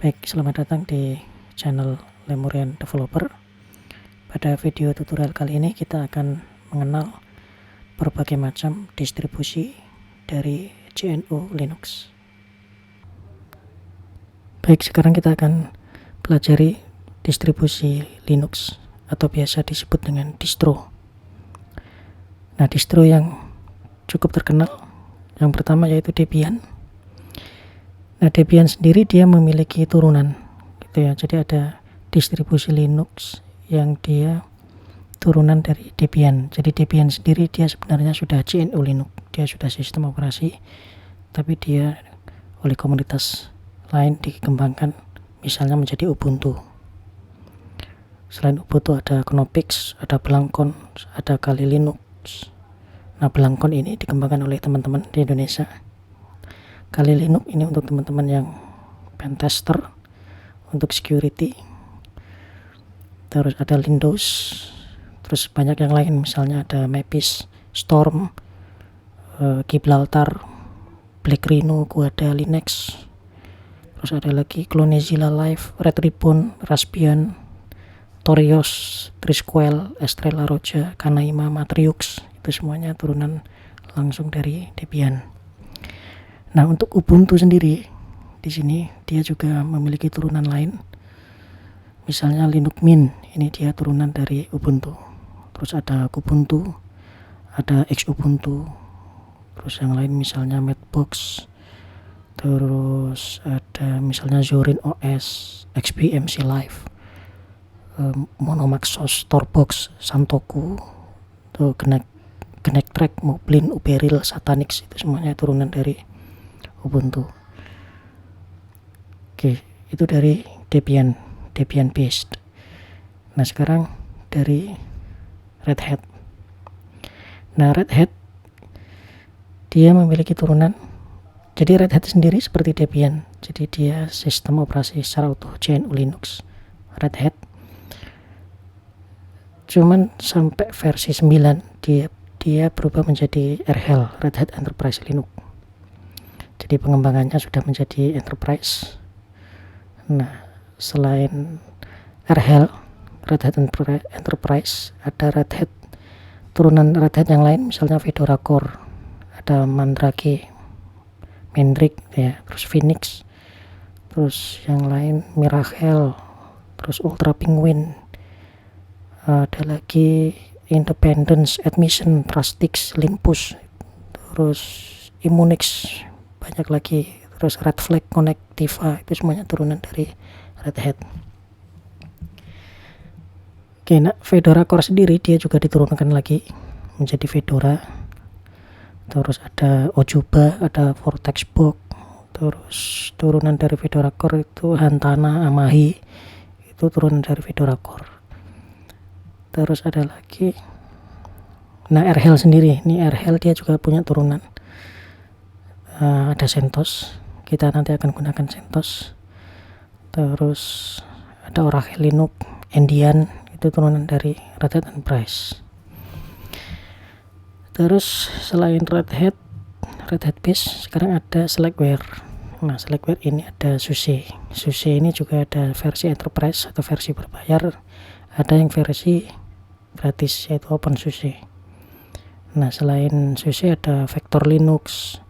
Baik, selamat datang di channel Lemurian Developer. Pada video tutorial kali ini kita akan mengenal berbagai macam distribusi dari GNU Linux. Baik, sekarang kita akan pelajari distribusi Linux atau biasa disebut dengan distro. Nah, distro yang cukup terkenal yang pertama yaitu Debian. Nah, Debian sendiri dia memiliki turunan gitu ya. Jadi ada distribusi Linux yang dia turunan dari Debian. Jadi Debian sendiri dia sebenarnya sudah GNU Linux. Dia sudah sistem operasi, tapi dia oleh komunitas lain dikembangkan misalnya menjadi Ubuntu. Selain Ubuntu ada Knoppix, ada Blancon, ada Kali Linux. Nah, Blancon ini dikembangkan oleh teman-teman di Indonesia. Kali Linux ini untuk teman-teman yang pentester, untuk security. Terus ada Windows, terus banyak yang lain, misalnya ada Mapis, Storm, Gibraltar, Black Rhino, Guada Linux. Terus ada lagi Clonezilla Live, Red Ribbon, Raspbian, Torios, Trisquel, Estrella Roja, Kanaima, Matriux. Itu semuanya turunan langsung dari Debian. Nah, untuk Ubuntu sendiri di sini dia juga memiliki turunan lain. Misalnya Linux Mint, ini dia turunan dari Ubuntu. Terus ada Kubuntu, ada Xubuntu. Terus yang lain misalnya Matchbox. Terus ada misalnya Zorin OS, XBMC Live, Monomaxos, Torbox, Santoku, tuh Genectrack, Moblin, Uberil, Satanix, itu semuanya turunan dari Ubuntu. Oke, itu dari Debian based. Nah, sekarang dari Red Hat. Nah, Red Hat dia memiliki turunan. Jadi Red Hat sendiri seperti Debian. Jadi dia sistem operasi secara utuh GNU Linux. Red Hat. Cuman sampai versi 9 dia berubah menjadi RHEL, Red Hat Enterprise Linux. Jadi pengembangannya sudah menjadi enterprise. Nah, selain RHEL, Red Hat Enterprise, ada Red Hat turunan Red Hat yang lain, misalnya Fedora Core, ada Mandrake, Mandrik ya, terus Phoenix, terus yang lain Mirahel, terus Ultra Penguin, ada lagi Independence, Admission, Trustix, Limpus, terus Immunix, banyak lagi, terus Red Flag, Connectiva, itu semuanya turunan dari Red Hat. Oke, nah Fedora Core sendiri dia juga diturunkan lagi menjadi Fedora. Terus ada Ojuba, ada Vortexbox, terus turunan dari Fedora Core itu Hantana, Amahi, itu turunan dari Fedora Core. Terus ada lagi, nah RHEL sendiri, ini RHEL dia juga punya turunan. Ada CentOS, kita nanti akan gunakan CentOS. Terus ada Oracle Linux, Endian, itu turunan dari Red Hat Enterprise. Terus selain Red Hat base, sekarang ada Slackware. Nah, Slackware ini ada SUSE. SUSE ini juga ada versi Enterprise atau versi berbayar, ada yang versi gratis yaitu OpenSUSE. Nah, selain SUSE ada Vector Linux,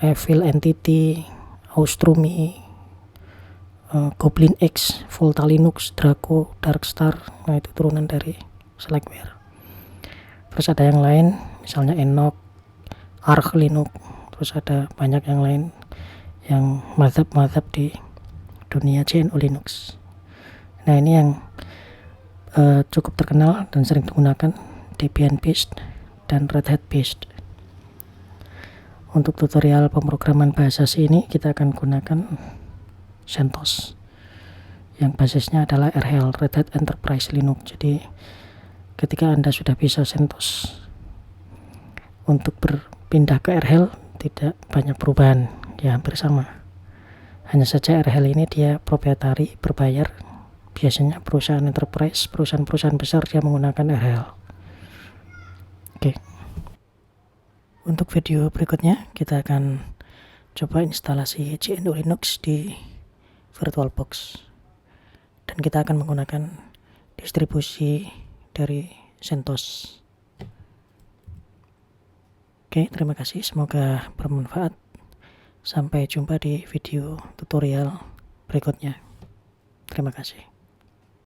Evil Entity, Austrumi, Goblin X, Volta Linux, Draco, Darkstar. Nah, itu turunan dari Slackware. Terus ada yang lain, misalnya Enoch, Arch Linux, terus ada banyak yang lain yang mazhab di dunia GNU Linux. Nah, ini yang cukup terkenal dan sering digunakan, Debian based dan Red Hat based. Untuk tutorial pemrograman bahasa C ini kita akan gunakan CentOS yang basisnya adalah RHEL, Red Hat Enterprise Linux. Jadi ketika Anda sudah bisa CentOS, untuk berpindah ke RHEL tidak banyak perubahan, ya hampir sama. Hanya saja RHEL ini dia proprietary, berbayar. Biasanya perusahaan enterprise, perusahaan-perusahaan besar dia menggunakan RHEL. Oke. Untuk video berikutnya kita akan coba instalasi GNU Linux di VirtualBox, dan kita akan menggunakan distribusi dari CentOS. Oke, terima kasih, semoga bermanfaat. Sampai jumpa di video tutorial berikutnya. Terima kasih.